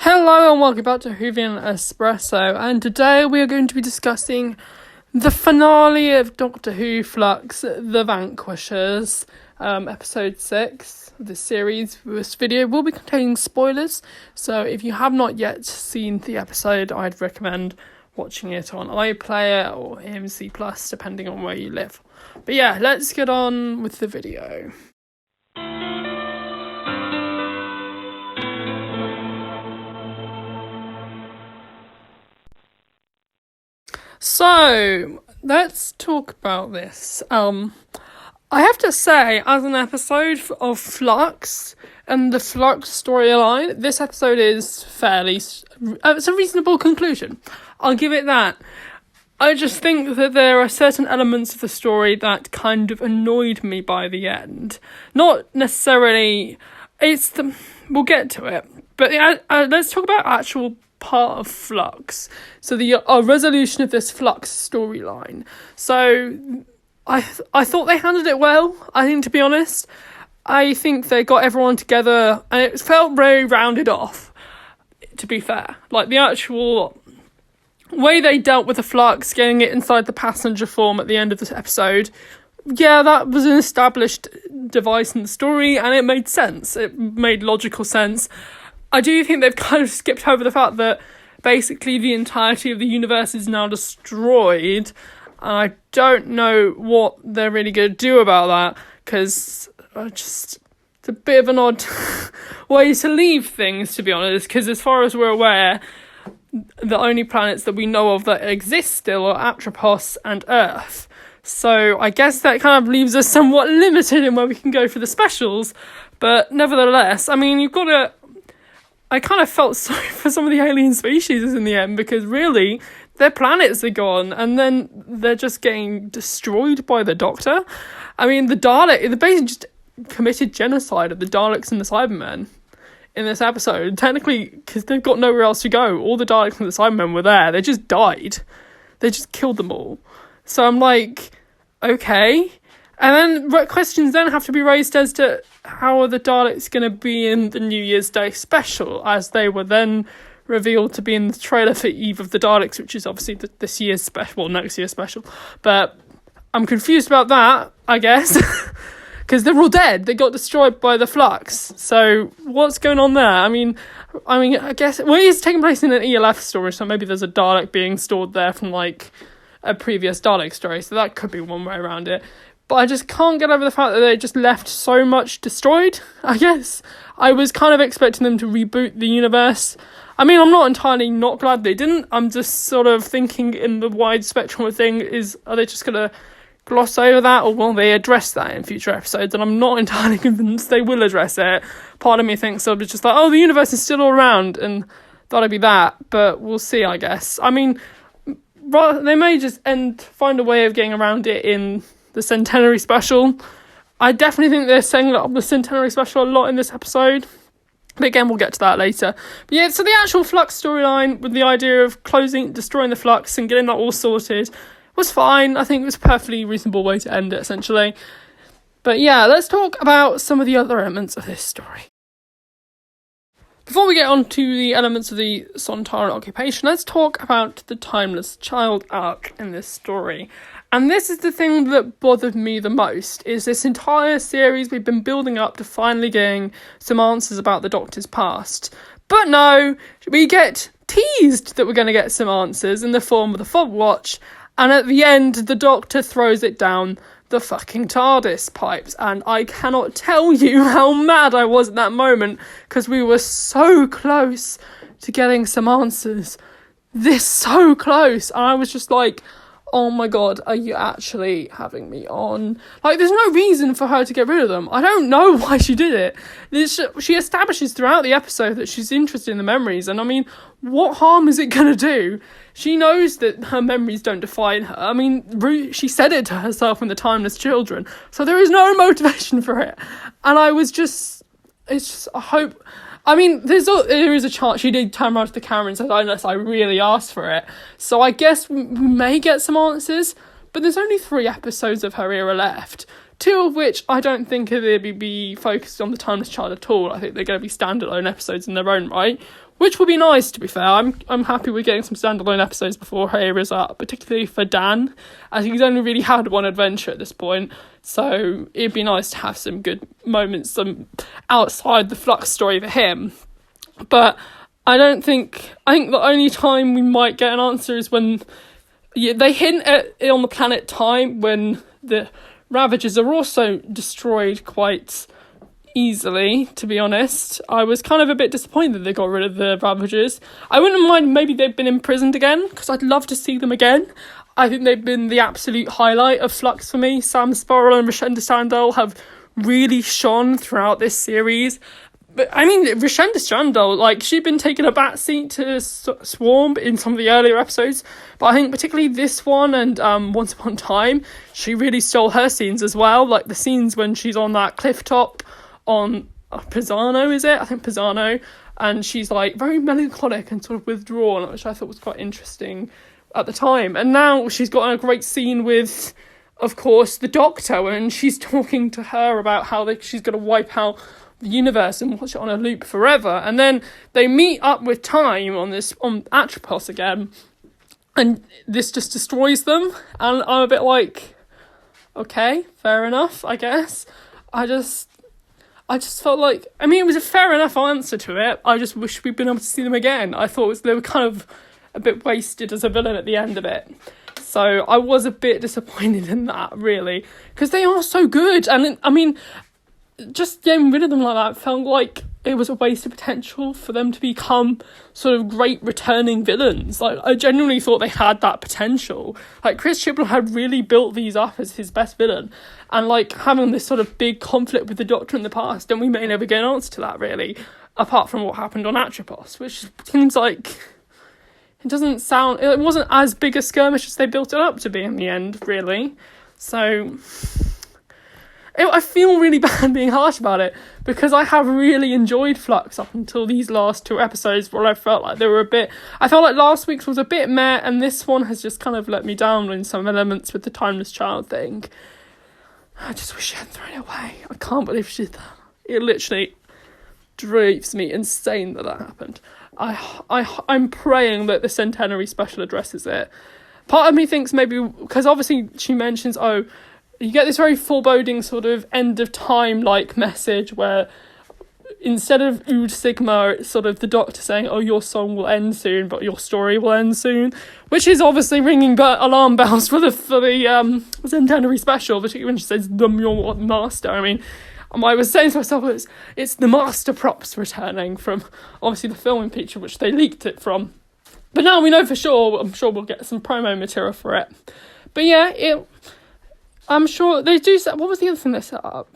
Hello and welcome back to Whovian Espresso, and today we are going to be discussing the finale of Doctor Who Flux, The Vanquishers, episode 6 of this series. This video will be containing spoilers, so if you have not yet seen the episode, I'd recommend watching it on iPlayer or AMC Plus, depending on where you live. But yeah, let's get on with the video. So, let's talk about this. I have to say, as an episode of Flux and the Flux storyline, this episode is it's a reasonable conclusion. I'll give it that. I just think that there are certain elements of the story that kind of annoyed me by the end. Not necessarily, we'll get to it, but let's talk about actual part of Flux. So the resolution of this Flux storyline. So I thought they handled it well, I think, to be honest. I think they got everyone together and it felt very rounded off, to be fair. Like the actual way they dealt with the Flux, getting it inside the passenger form at the end of this episode, yeah, that was an established device in the story and it made sense. It made logical sense. I do think they've kind of skipped over the fact that basically the entirety of the universe is now destroyed. I don't know what they're really going to do about that, because it's a bit of an odd way to leave things, to be honest, because as far as we're aware, the only planets that we know of that exist still are Atropos and Earth. So I guess that kind of leaves us somewhat limited in where we can go for the specials, but nevertheless, I mean, I kind of felt sorry for some of the alien species in the end, because really, their planets are gone, and then they're just getting destroyed by the Doctor. I mean, they basically just committed genocide of the Daleks and the Cybermen in this episode. Technically, because they've got nowhere else to go. All the Daleks and the Cybermen were there. They just died. They just killed them all. So I'm like, okay. And then questions then have to be raised as to how are the Daleks going to be in the New Year's Day special, as they were then revealed to be in the trailer for Eve of the Daleks, which is obviously this year's special, well, next year's special. But I'm confused about that, I guess, because they're all dead. They got destroyed by the Flux. So what's going on there? I mean, I guess, well, it's taking place in an ELF story, so maybe there's a Dalek being stored there from like a previous Dalek story. So that could be one way around it. But I just can't get over the fact that they just left so much destroyed, I guess. I was kind of expecting them to reboot the universe. I mean, I'm not entirely not glad they didn't. I'm just sort of thinking in the wide spectrum of things, are they just going to gloss over that, or will they address that in future episodes? And I'm not entirely convinced they will address it. Part of me thinks they'll be just like, oh, the universe is still all around, and that'll be that. But we'll see, I guess. I mean, they may just find a way of getting around it in the Centenary special. I definitely think they're setting up the Centenary special a lot in this episode. But again, we'll get to that later. But yeah, so the actual Flux storyline with the idea of destroying the Flux and getting that all sorted was fine. I think it was a perfectly reasonable way to end it, essentially. But yeah, let's talk about some of the other elements of this story. Before we get on to the elements of the Sontara occupation, let's talk about the Timeless Child arc in this story. And this is the thing that bothered me the most, is this entire series we've been building up to finally getting some answers about the Doctor's past. But no, we get teased that we're going to get some answers in the form of the Fob Watch, and at the end, the Doctor throws it down the fucking TARDIS pipes, and I cannot tell you how mad I was at that moment, because we were so close to getting some answers. So close, and I was just like, oh my god, are you actually having me on? Like, there's no reason for her to get rid of them. I don't know why she did it. She establishes throughout the episode that she's interested in the memories, and I mean, what harm is it going to do? She knows that her memories don't define her. I mean, she said it to herself in The Timeless Children, so there is no motivation for it. And I was just, I hope, I mean, there is a chance she did turn around to the camera and said, unless I really asked for it. So I guess we may get some answers, but there's only 3 episodes of her era left. 2 of which I don't think are going to be focused on the Timeless Child at all. I think they're going to be standalone episodes in their own right. which would be nice, to be fair. I'm happy we're getting some standalone episodes before her era is up, particularly for Dan, as he's only really had one adventure at this point. So it'd be nice to have some good moments, some outside the Flux story for him. But I think the only time we might get an answer is when they hint at it on the planet Time, when the Ravagers are also destroyed quite easily, to be honest. I was kind of a bit disappointed that they got rid of the Ravagers. I wouldn't mind maybe they've been imprisoned again, because I'd love to see them again. I think they've been the absolute highlight of Flux for me. Sam Sparrow and Rashenda Sandel have really shone throughout this series. But I mean, Rashenda Sandel, like, she'd been taking a backseat to Swarm in some of the earlier episodes, but I think particularly this one and Once Upon a Time, she really stole her scenes as well. Like the scenes when she's on that cliff top on Pisano, is it? I think Pisano. And she's like very melancholic and sort of withdrawn, which I thought was quite interesting at the time. And now she's got a great scene with, of course, the Doctor, and she's talking to her about how she's going to wipe out the universe and watch it on a loop forever. And then they meet up with Time on Atropos again, and this just destroys them. And I'm a bit like, okay, fair enough, I guess. I just felt like, I mean, it was a fair enough answer to it. I just wish we'd been able to see them again. I thought they were kind of a bit wasted as a villain at the end of it. So I was a bit disappointed in that, really, because they are so good. And I mean, just getting rid of them like that felt like it was a waste of potential for them to become sort of great returning villains. Like, I genuinely thought they had that potential. Like, Chris Chibnall had really built these up as his best villain, and like having this sort of big conflict with the Doctor in the past, and we may never get an answer to that, really, apart from what happened on Atropos, which seems like it wasn't as big a skirmish as they built it up to be in the end, really. So I feel really bad being harsh about it, because I have really enjoyed Flux up until these last two episodes, where I felt like I felt like last week's was a bit meh, and this one has just kind of let me down in some elements with the Timeless Child thing. I just wish she hadn't thrown it away. I can't believe she did that. It literally drives me insane that happened. I'm praying that the Centenary special addresses it. Part of me thinks maybe, because obviously she mentions, you get this very foreboding sort of end of time like message where instead of Ood Sigma, it's sort of the Doctor saying, your song will end soon, but your story will end soon, which is obviously ringing alarm bells for the Centenary special, particularly when she says your master. I mean, I was saying to myself, it's the master props returning from obviously the filming picture which they leaked it from. But now we know for sure. I'm sure we'll get some promo material for it. But yeah, I'm sure they do. What was the other thing they set up?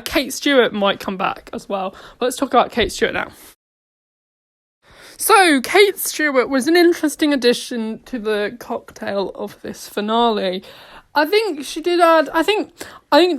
Kate Stewart might come back as well. Let's talk about Kate Stewart now. So, Kate Stewart was an interesting addition to the cocktail of this finale. I think she did add, I think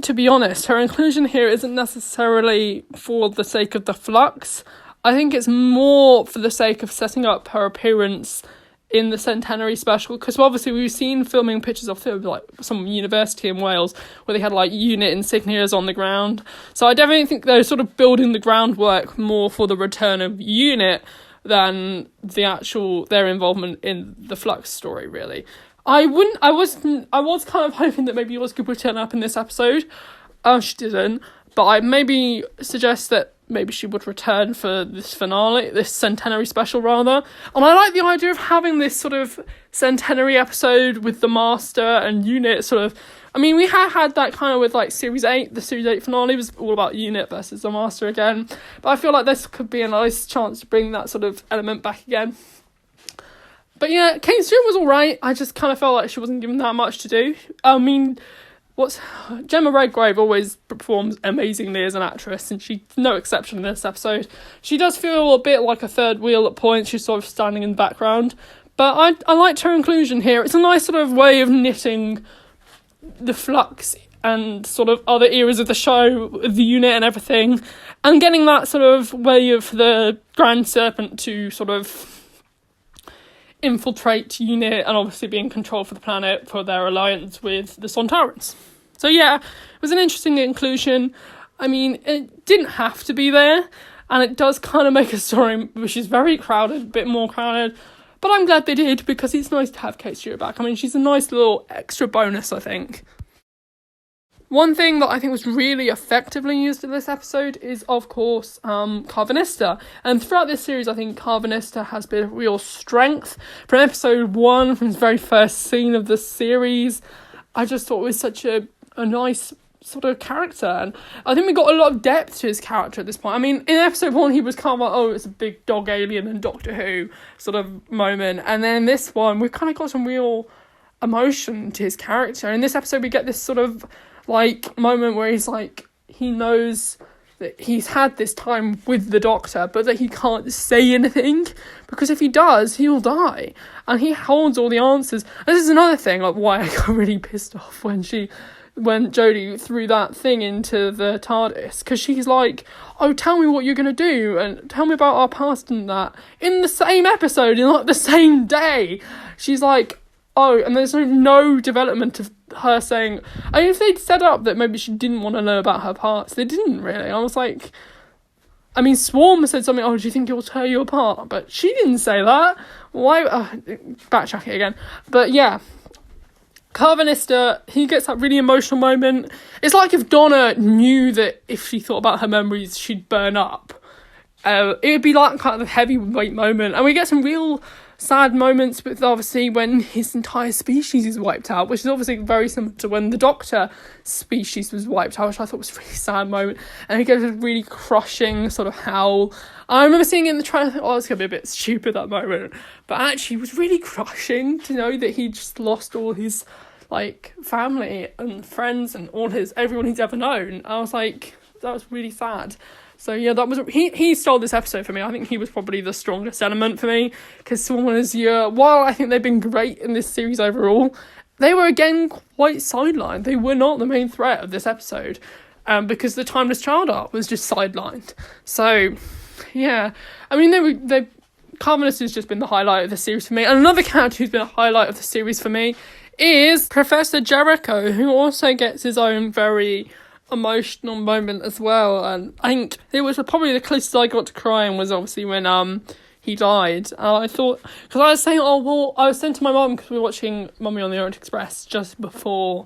to be honest, her inclusion here isn't necessarily for the sake of the Flux. I think it's more for the sake of setting up her appearance in the Centenary special, because obviously we've seen filming pictures of like some university in Wales where they had like unit insignias on the ground. So I definitely think they're sort of building the groundwork more for the return of unit than their involvement in the Flux story, really. I was kind of hoping that maybe Oscar would turn up in this episode. She didn't, but I maybe suggest that maybe she would return for this finale, this Centenary special rather. And I like the idea of having this sort of Centenary episode with the Master and Unit sort of. I mean, we had that kind of with like Series 8. The Series 8 finale was all about Unit versus the Master again. But I feel like this could be a nice chance to bring that sort of element back again. But yeah, Kate Stewart was alright. I just kind of felt like she wasn't given that much to do. I mean, Gemma Redgrave always performs amazingly as an actress, and she's no exception in this episode. She does feel a bit like a third wheel at points. She's sort of standing in the background. But I liked her inclusion here. It's a nice sort of way of knitting the Flux and sort of other eras of the show, the Unit and everything, and getting that sort of way of the Grand Serpent to sort of infiltrate Unit and obviously be in control for the planet for their alliance with the Sontarans. So yeah, it was an interesting inclusion. I mean, it didn't have to be there. and it does kind of make a story which is very crowded, a bit more crowded, but I'm glad they did, because it's nice to have Kate Stewart back. I mean, she's a nice little extra bonus, I think. One thing that I think was really effectively used in this episode is, of course, Calvinista. And throughout this series, I think Calvinista has been a real strength. From episode 1, from the very first scene of the series, I just thought it was such a nice sort of character. And I think we got a lot of depth to his character at this point. I mean, in episode 1, he was kind of like, oh, it's a big dog alien and Doctor Who sort of moment. And then this one, we kind of got some real emotion to his character. In this episode, we get this sort of like moment where he's like, he knows that he's had this time with the Doctor, but that he can't say anything, because if he does, he'll die, and he holds all the answers. And this is another thing, like, why I got really pissed off when Jodie threw that thing into the TARDIS, because she's like, oh, tell me what you're gonna do, and tell me about our past and that, in the same episode, in like the same day. She's like, oh, and there's no development of her saying, I mean, if they'd set up that maybe she didn't want to know about her parts, they didn't really. I was like, I mean, Swarm said something, oh, do you think it will tear you apart? But she didn't say that. Why? Backtrack it again. But yeah, Calvinista, he gets that really emotional moment. It's like if Donna knew that if she thought about her memories, she'd burn up. It'd be like kind of a heavyweight moment. And we get some real sad moments with, obviously, when his entire species is wiped out, which is obviously very similar to when the Doctor species was wiped out, which I thought was a really sad moment. And he gives a really crushing sort of howl. I remember seeing it in the trailer, I thought, oh, it's going to be a bit stupid, that moment. But actually, it was really crushing to know that he just lost all his, like, family and friends and everyone he's ever known. I was like, that was really sad. So yeah, that was he stole this episode for me. I think he was probably the strongest element for me, because Swarm and Azure, while I think they've been great in this series overall, they were again quite sidelined. They were not the main threat of this episode, because the Timeless Child arc was just sidelined. So yeah, I mean, Calvinist has just been the highlight of the series for me. And another character who's been a highlight of the series for me is Professor Jericho, who also gets his own very emotional moment as well. And I think it was probably the closest I got to crying was obviously when he died. I thought, because I was saying, I was saying to my mum, because we were watching Mummy on the Orient Express just before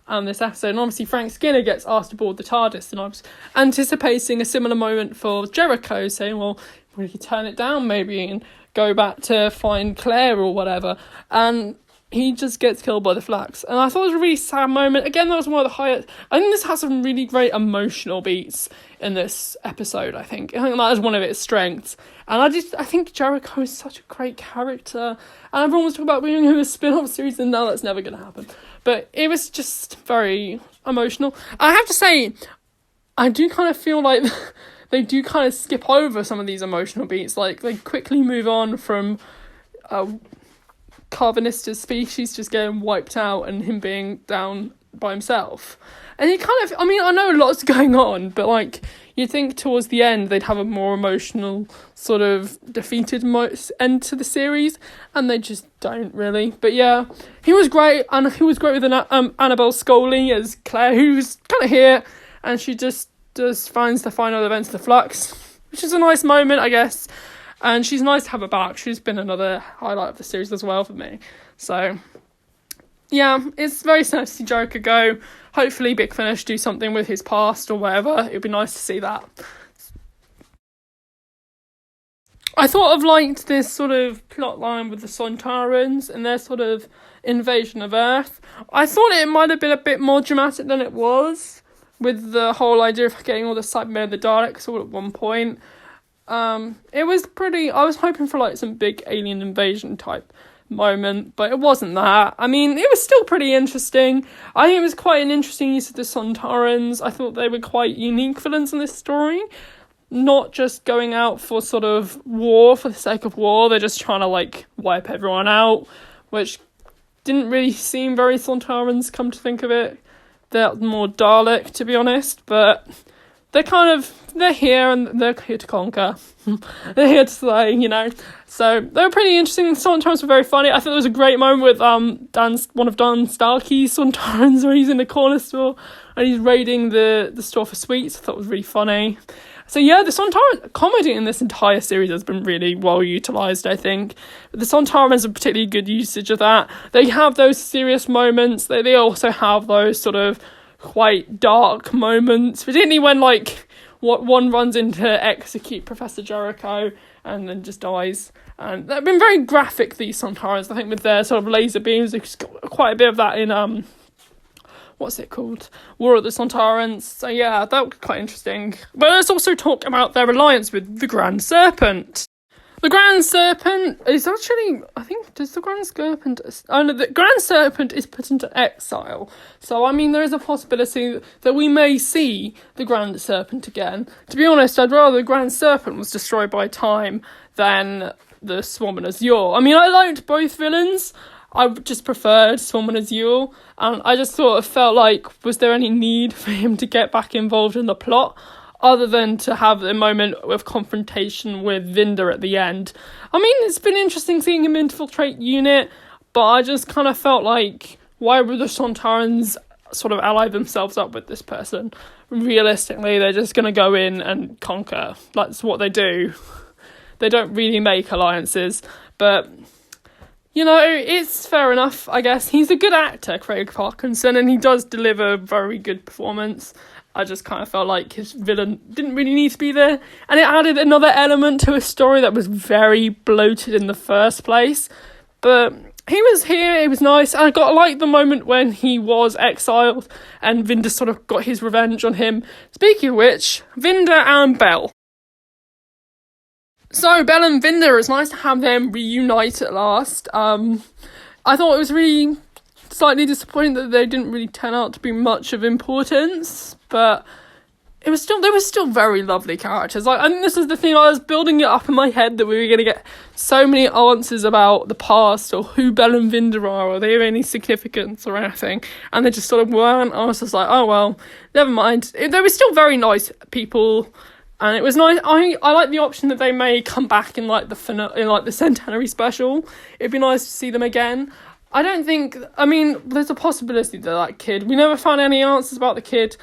this episode, and obviously Frank Skinner gets asked aboard the TARDIS, and I was anticipating a similar moment for Jericho, saying, well, we could turn it down maybe and go back to find Claire or whatever, and he just gets killed by the Flux. And I thought it was a really sad moment. Again, that was one of the highest. I think this has some really great emotional beats in this episode, I think. I think that is one of its strengths. And I think Jericho is such a great character. And everyone was talking about bringing him a spin-off series, and now that's never going to happen. But it was just very emotional. I have to say, I do kind of feel like they do kind of skip over some of these emotional beats. Like, they quickly move on from Calvinista's species just getting wiped out and him being down by himself. And he kind of, I mean, I know lots going on, but like, you'd think towards the end they'd have a more emotional sort of defeated end to the series, and they just don't really. But yeah, he was great, and he was great with Annabelle Scully as Claire, who's kind of here, and she just finds the final events of the Flux, which is a nice moment, I guess. And she's nice to have her back. She's been another highlight of the series as well for me. So, yeah, it's very sad to see Joker go. Hopefully Big Finish do something with his past or whatever. It'd be nice to see that. I sort of liked this sort of plot line with the Sontarans and their sort of invasion of Earth. I thought it might have been a bit more dramatic than it was, with the whole idea of getting all the Cybermen and the Daleks all at one point. It was pretty, I was hoping for like some big alien invasion type moment, but it wasn't that. I mean, it was still pretty interesting. I think it was quite an interesting use of the Sontarans. I thought they were quite unique villains in this story, not just going out for sort of war for the sake of war. They're just trying to like wipe everyone out, which didn't really seem very Sontarans, come to think of it. They're more Dalek, to be honest, but they're here and they're here to conquer. They're here to slay, you know. So they were pretty interesting. Sometimes were very funny. I thought there was a great moment with one of Dan Starkey's Sontarans where he's in the corner store and he's raiding the store for sweets. I thought it was really funny. So yeah, the Sontara comedy in this entire series has been really well utilised, I think. The Sontara has a particularly good usage of that. They have those serious moments. They also have those sort of quite dark moments, particularly when, like, what one runs in to execute Professor Jericho and then just dies. And they've been very graphic, these Sontaras, I think, with their sort of laser beams. There's quite a bit of that in what's it called? War of the Sontarans. So yeah, that was quite interesting. But let's also talk about their alliance with the Grand Serpent. The Grand Serpent is actually, I think, does the Grand Serpent... Oh no, the Grand Serpent is put into exile. So, I mean, there is a possibility that we may see the Grand Serpent again. To be honest, I'd rather the Grand Serpent was destroyed by time than the Swarm and Azure. I mean, I liked both villains. I just preferred Swarm and Azure, and I just sort of felt like, was there any need for him to get back involved in the plot, other than to have a moment of confrontation with Vinder at the end? I mean, it's been interesting seeing him infiltrate UNIT, but I just kind of felt like, why would the Sontarans sort of ally themselves up with this person? Realistically, they're just going to go in and conquer. That's what they do. They don't really make alliances, but... You know, it's fair enough, I guess. He's a good actor, Craig Parkinson, and he does deliver a very good performance. I just kind of felt like his villain didn't really need to be there. And it added another element to a story that was very bloated in the first place. But he was here, it was nice. I like the moment when he was exiled and Vinder sort of got his revenge on him. Speaking of which, Vinder and Bell. So, Bell and Vinder, it's nice to have them reunite at last. I thought it was really slightly disappointing that they didn't really turn out to be much of importance, but they were still very lovely characters. Like, I think this is the thing, I was building it up in my head that we were going to get so many answers about the past, or who Bell and Vinder are, or they have any significance or anything, and they just sort of weren't. I was just like, oh well, never mind. They were still very nice people. And it was nice. I like the option that they may come back in like the centenary special. It'd be nice to see them again. I don't think. I mean, there's a possibility that kid. We never found any answers about the kid,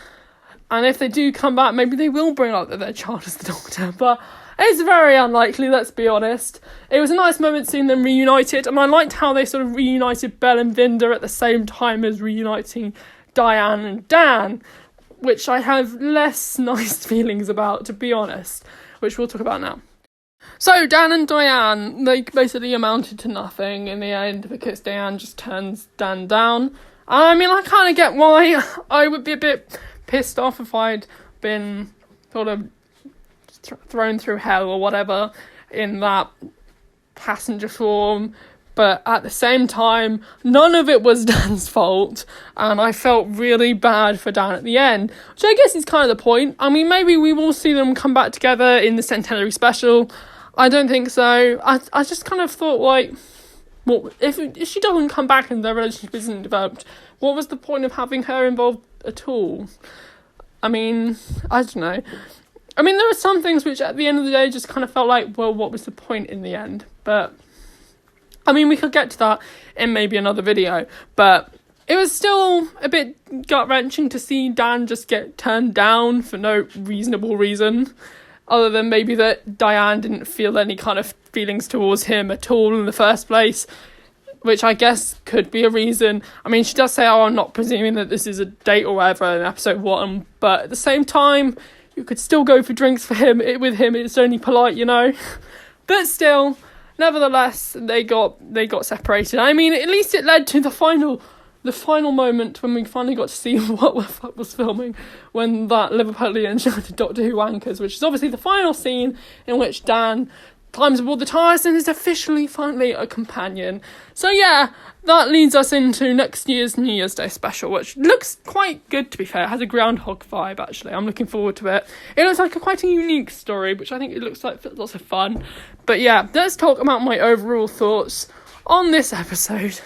and if they do come back, maybe they will bring up that their child is the Doctor. But it's very unlikely. Let's be honest. It was a nice moment seeing them reunited, and I liked how they sort of reunited Bell and Vinder at the same time as reuniting Diane and Dan, which I have less nice feelings about, to be honest, which we'll talk about now. So, Dan and Diane, they basically amounted to nothing in the end, because Diane just turns Dan down. I mean, I kind of get why. I would be a bit pissed off if I'd been sort of thrown through hell or whatever in that passenger form. But at the same time, none of it was Dan's fault, and I felt really bad for Dan at the end, which I guess is kind of the point. I mean, maybe we will see them come back together in the Centenary Special. I don't think so. I just kind of thought, like, well, if she doesn't come back and their relationship isn't developed, what was the point of having her involved at all? I mean, I don't know. I mean, there were some things which at the end of the day just kind of felt like, well, what was the point in the end? But I mean, we could get to that in maybe another video, but it was still a bit gut-wrenching to see Dan just get turned down for no reasonable reason, other than maybe that Diane didn't feel any kind of feelings towards him at all in the first place, which I guess could be a reason. I mean, she does say, oh, I'm not presuming that this is a date or whatever in episode 1, but at the same time, you could still go for drinks with him, it's only polite, you know? But still, nevertheless, they got separated. I mean, at least it led to the final moment when we finally got to see what the fuck was filming, when that Liverpudlian shouted Doctor Who wankers, which is obviously the final scene in which Dan climbs aboard the TARDIS and is officially finally a companion. So yeah, that leads us into next year's New Year's Day special, which looks quite good, to be fair. It has a Groundhog vibe, actually. I'm looking forward to it. It looks like quite a unique story, which I think it looks like lots of fun. But yeah, let's talk about my overall thoughts on this episode.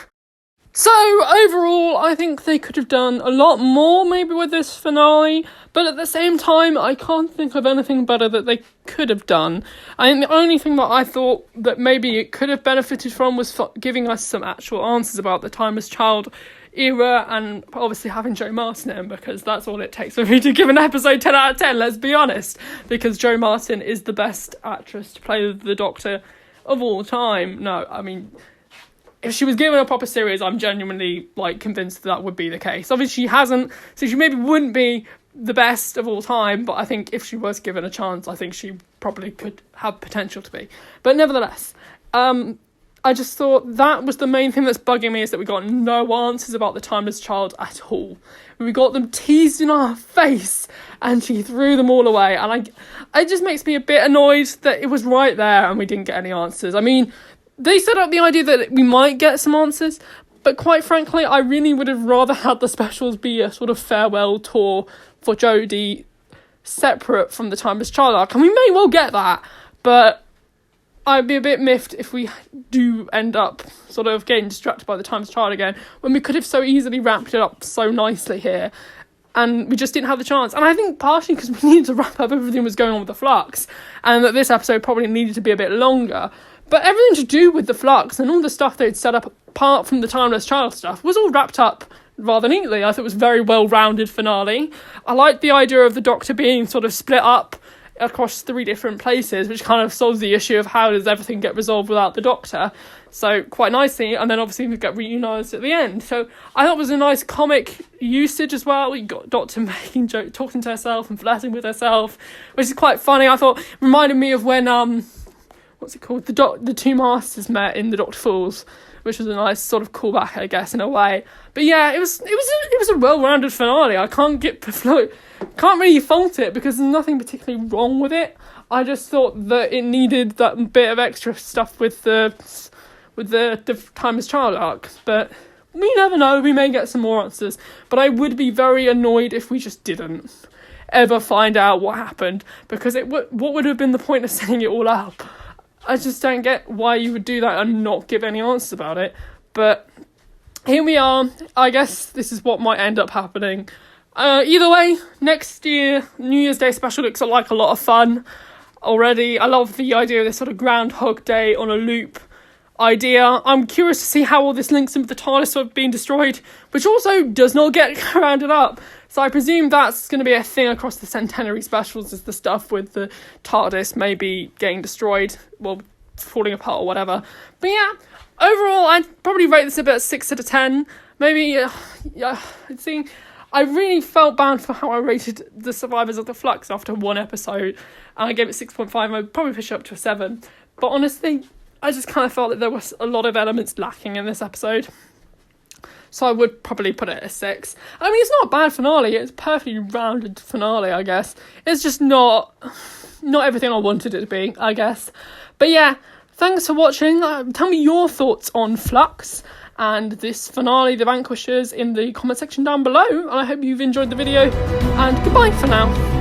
So, overall, I think they could have done a lot more, maybe, with this finale, but at the same time, I can't think of anything better that they could have done. I think the only thing that I thought that maybe it could have benefited from was giving us some actual answers about the Timeless Child era, and obviously having Jo Martin in, because that's all it takes for me to give an episode 10 out of 10, let's be honest, because Jo Martin is the best actress to play the Doctor of all time. No, I mean, if she was given a proper series, I'm genuinely, like, convinced that would be the case. Obviously, she hasn't, so she maybe wouldn't be the best of all time, but I think if she was given a chance, I think she probably could have potential to be. But nevertheless, I just thought that was the main thing that's bugging me, is that we got no answers about the Timeless Child at all. We got them teased in our face, and she threw them all away, and it just makes me a bit annoyed that it was right there and we didn't get any answers. I mean, they set up the idea that we might get some answers, but quite frankly, I really would have rather had the specials be a sort of farewell tour for Jodie, separate from the Timeless Child arc, and we may well get that, but I'd be a bit miffed if we do end up sort of getting distracted by the Timeless Child again, when we could have so easily wrapped it up so nicely here, and we just didn't have the chance. And I think partially because we needed to wrap up everything that was going on with the Flux, and that this episode probably needed to be a bit longer. But everything to do with the Flux and all the stuff they'd set up apart from the Timeless Child stuff was all wrapped up rather neatly. I thought it was a very well-rounded finale. I liked the idea of the Doctor being sort of split up across 3 different places, which kind of solves the issue of how does everything get resolved without the Doctor, so quite nicely. And then obviously we get reunited at the end, so I thought it was a nice comic usage as well. You got Doctor making joke, talking to herself and flirting with herself, which is quite funny. I thought reminded me of when what's it called, the 2 Masters met in the Doctor Fools, which was a nice sort of callback, I guess, in a way. But yeah, it was a well-rounded finale. I can't really fault it, because there's nothing particularly wrong with it. I just thought that it needed that bit of extra stuff with the Timeless Child arc. But we never know, we may get some more answers. But I would be very annoyed if we just didn't ever find out what happened, because what would have been the point of setting it all up? I just don't get why you would do that and not give any answers about it. But here we are. I guess this is what might end up happening. Either way, next year, New Year's Day special looks like a lot of fun already. I love the idea of this sort of Groundhog Day on a loop idea. I'm curious to see how all this links in with the TARDIS sort of being destroyed, which also does not get rounded up. So I presume that's going to be a thing across the centenary specials, is the stuff with the TARDIS maybe getting destroyed, well, falling apart or whatever. But yeah, overall, I'd probably rate this about 6 out of 10. Maybe, I really felt bad for how I rated the Survivors of the Flux after 1 episode, and I gave it 6.5. I'd probably push it up to a 7. But honestly, I just kind of felt that there was a lot of elements lacking in this episode. So I would probably put it at a 6. I mean, it's not a bad finale. It's a perfectly rounded finale, I guess. It's just not everything I wanted it to be, I guess. But yeah, thanks for watching. Tell me your thoughts on Flux and this finale, The Vanquishers, in the comment section down below. And I hope you've enjoyed the video. And goodbye for now.